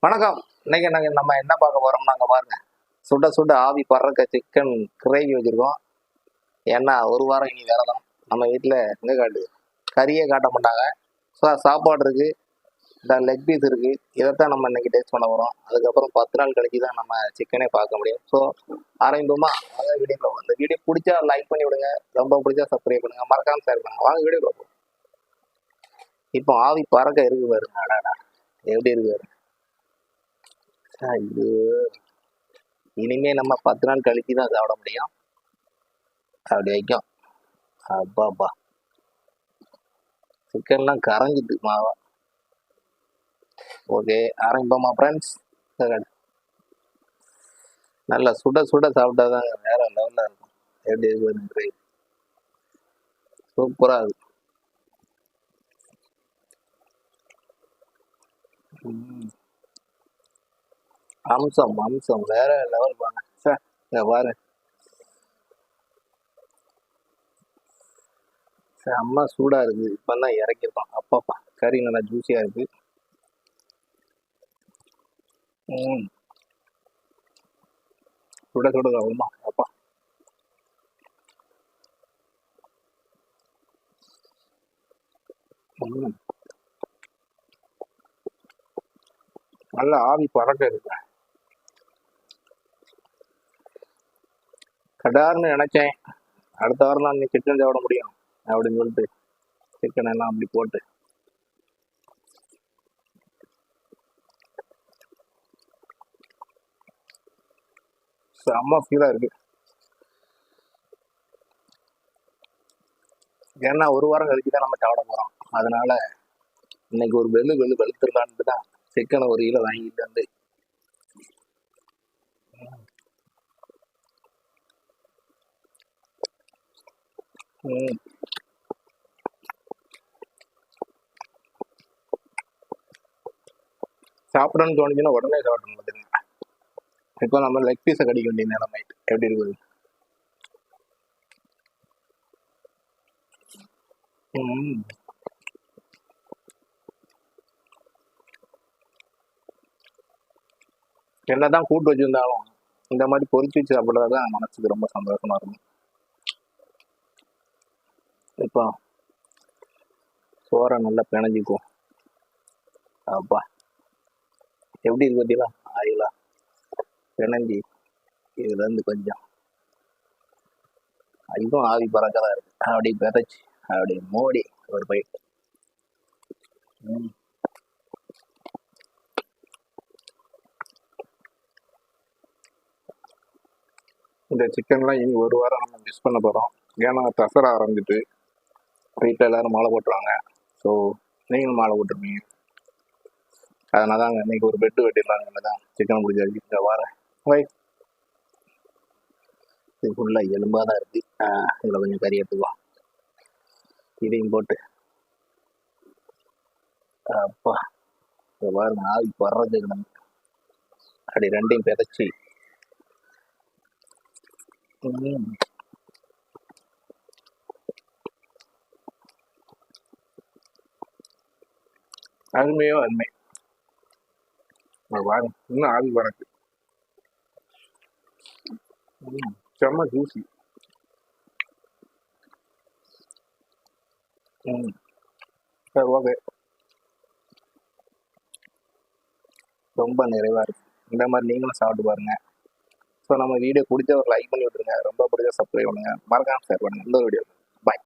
வணக்கம். இன்னைக்கு நம்ம என்ன பார்க்க போறோம்னா, அங்க பாருங்க, சுட சுட ஆவி பறக்க சிக்கன் கிரேவி வச்சிருக்கோம். ஏன்னா ஒரு வாரம் இனி விரதம். நம்ம வீட்டில் எங்கே காட்டுது, கறியே காட்ட மாட்டாங்க. ஸோ சாப்பாடு இருக்கு, இந்த லெக் பீஸ் இருக்கு. இதைத்தான் நம்ம இன்னைக்கு டேஸ்ட் பண்ண போறோம். அதுக்கப்புறம் 10 நாள் கழிச்சு தான் நம்ம சிக்கனே பார்க்க முடியும். ஸோ ஆரம்பிப்போமா? வாங்க வீடியோ. இந்த வீடியோ பிடிச்சா லைக் பண்ணி விடுங்க, ரொம்ப பிடிச்சா சப்ஸ்கிரைப் பண்ணுங்க, மறக்காம ஷேர் பண்ணுங்க. வாங்க வீடியோ பார்ப்போம். இப்போ ஆவி பறக்க இருக்கு பாருங்க. அடாடா, எப்படி இருக்கு பாருங்க. இது இனிமே நம்ம 10 நாள் கழிச்சு தான் சாப்பிட முடியும். அப்படி வைக்கும். அப்பாப்பா, சிக்கன்லாம் கரைஞ்சிட்டு மாவா. ஓகே, ஆரம்பிப்போமா ஃப்ரெண்ட்ஸ்? நல்லா சுட சுட சாப்பிட்டாதாங்க வேற லெவலில் இருக்கும். எப்படி இருக்கு, சூப்பராக இருக்கு. அம்சம் அம்சம் வேற லெவல் பாருங்க. சார் இங்க பாரு, செம்ம சூடா இருக்கு. இப்பதான் இறக்கிருக்கோம். அப்பாப்பா, கறி நல்லா ஜூஸியா இருக்கு. சுட சுட சாப்பிடுமா? அப்பா, நல்லா ஆவி பறக்க இருக்கு. கடார்னு நினைச்சேன், அடுத்த வாரம் தான் நீ சிக்கன் சாப்பிட முடியும் அப்படின்னு சொல்லிட்டு சிக்கன் எல்லாம் அப்படி போட்டு செம்ம ஃபீலா இருக்கு. ஏன்னா ஒரு வாரம் கழிச்சு தான் நம்ம சாப்பிட போறோம். அதனால இன்னைக்கு ஒரு வெளுத்துடலான்ட்டு தான் சிக்கனை ஒரு கிலோ வாங்கிட்டு வந்து சாப்பிடணும்னு தோணுச்சுன்னா உடனே சாப்பிடணும். பார்த்துங்க, இப்போ நம்ம லெக் பீஸை கடிக்க வேண்டிய நிலைமை எப்படி இருக்குது. என்னதான் கூட்டு வச்சிருந்தாலும் இந்த மாதிரி பொரிச்சு வச்சு சாப்பிட்றதுதான் மனசுக்கு ரொம்ப சந்தோஷமா இருக்கும். இப்போ சோறை நல்லா பிணைஞ்சிக்குவோம். அப்பா, எப்படி இருக்கு பார்த்தீங்களா? ஆயிலா பிணைஞ்சி இதுல இருந்து கொஞ்சம் இதுவும் ஆவி பறக்கதான் இருக்கு. அப்படி பிதைச்சு அப்படி மோடி ஒரு பைட். இந்த சிக்கன்லாம் இனி ஒரு வாரம் நம்ம மிஸ் பண்ண போகிறோம். ஏன்னா தசரா ஆரம்பிச்சுட்டு வீட்டில் எல்லாரும் மாலை போட்டுருவாங்க. ஸோ நீங்களும் மாலை போட்டுருப்பீங்க. அதனால தாங்க இன்னைக்கு ஒரு பெட்டு வெட்டிடலாங்க தான் சிக்கன் பிடிச்சாச்சு. இந்த வாரம் வை, இது ஃபுல்லாக எலும்பாக தான் இருக்கு. இதில் கொஞ்சம் கறி எடுத்துக்குவோம், இதையும் போட்டு. அப்பா, இந்த பாருங்க ஆவி பறந்துருக்கு. நம்ம அப்படி ரெண்டையும் பிதைச்சி அருமையோ அருமை. பாருங்க, இன்னும் ஆவி பறக்கு. செம்ம ஜூசி. சரி, ஓகே, ரொம்ப நிறைவா இருக்கு. இந்த மாதிரி நீங்களும் சாப்பிட்டு பாருங்க. ஸோ நம்ம வீடியோ பிடிச்ச ஒரு லைக் பண்ணி விட்டுருங்க, ரொம்ப பிடிச்ச சப்ஸ்கிரைப் பண்ணுங்க, மறக்காம ஷேர் பண்ணுங்க. இந்த வீடியோ